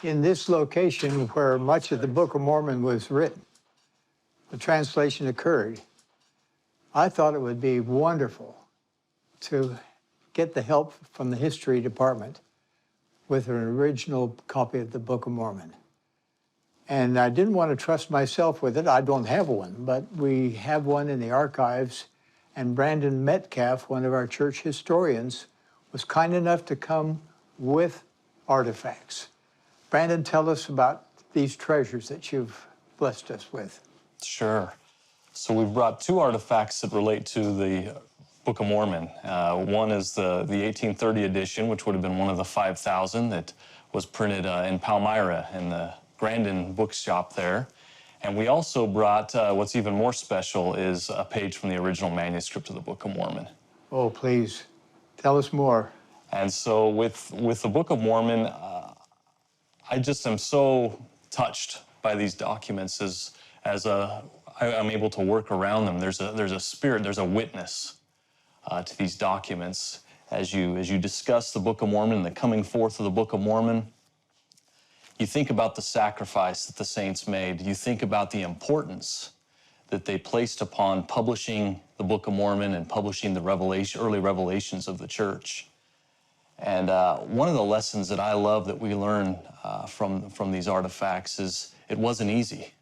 in this location where much of the Book of Mormon was written, the translation occurred, I thought it would be wonderful to get the help from the history department with an original copy of the Book of Mormon. And I didn't want to trust myself with it. I don't have one, but we have one in the archives. And Brandon Metcalf, one of our church historians, was kind enough to come with artifacts. Brandon, tell us about these treasures that you've blessed us with. Sure. So we've brought two artifacts that relate to the Book of Mormon. One is the 1830 edition, which would have been one of the 5,000 that was printed in Palmyra in the Brandon bookshop there. And we also brought, what's even more special is a page from the original manuscript of the Book of Mormon. Oh, please, tell us more. And so with the Book of Mormon, I just am so touched by these documents as I'm able to work around them. There's a spirit, there's a witness to these documents. As you discuss the Book of Mormon and the coming forth of the Book of Mormon, you think about the sacrifice that the saints made. You think about the importance that they placed upon publishing the Book of Mormon and publishing the early revelations of the church. And one of the lessons that I love that we learn from these artifacts is it wasn't easy.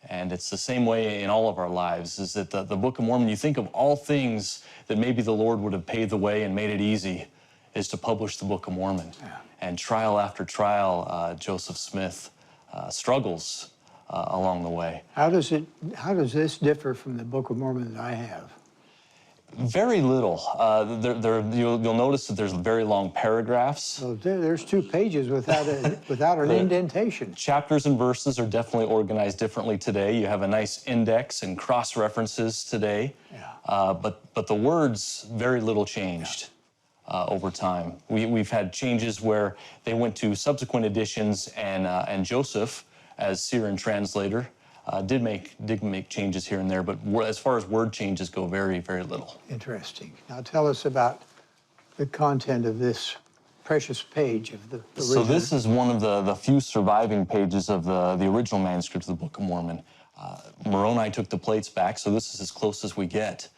And it's the same way in all of our lives, is that the Book of Mormon, you think of all things that maybe the Lord would have paved the way and made it easy, is to publish the Book of Mormon. Yeah. And trial after trial, Joseph Smith struggles along the way. How does this differ from the Book of Mormon that I have? Very little. You'll notice that there's very long paragraphs. So there's 2 pages without an indentation. Chapters and verses are definitely organized differently today. You have a nice index and cross-references today. Yeah. But the words, very little changed over time. We've had changes where they went to subsequent editions, and Joseph, as seer and translator, did make changes here and there, but as far as word changes go, very, very little. Interesting. Now tell us about the content of this precious page of the original. So this is one of the few surviving pages of the original manuscript of the Book of Mormon. Moroni took the plates back, so this is as close as we get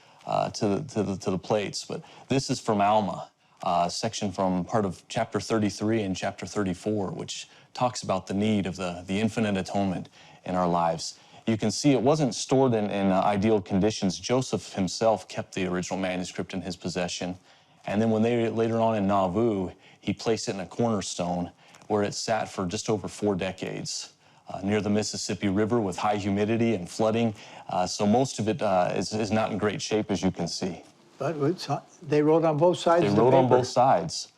to the plates. But this is from Alma, section from part of chapter 33 and chapter 34, which talks about the need of the infinite atonement in our lives. You can see it wasn't stored in ideal conditions. Joseph himself kept the original manuscript in his possession. And then when later on in Nauvoo, he placed it in a cornerstone where it sat for just over 4 decades near the Mississippi River with high humidity and flooding. So most of it is not in great shape, as you can see. But they wrote on both sides of the paper. They wrote on both sides.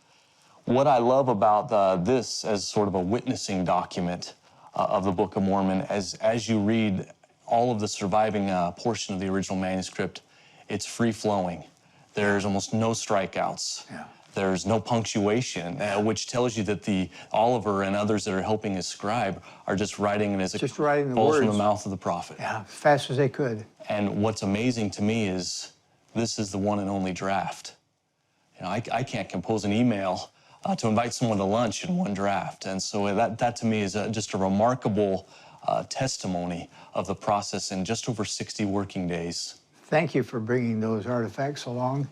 What I love about this as sort of a witnessing document of the Book of Mormon, as you read all of the surviving portion of the original manuscript, it's free-flowing. There's almost no strikeouts. Yeah. There's no punctuation, which tells you that Oliver and others that are helping his scribe are just writing it as it falls from the mouth of the prophet. Yeah, as fast as they could. And what's amazing to me is this is the one and only draft. You know, I can't compose an email to invite someone to lunch in one draft. And so that to me is just a remarkable testimony of the process in just over 60 working days. Thank you for bringing those artifacts along.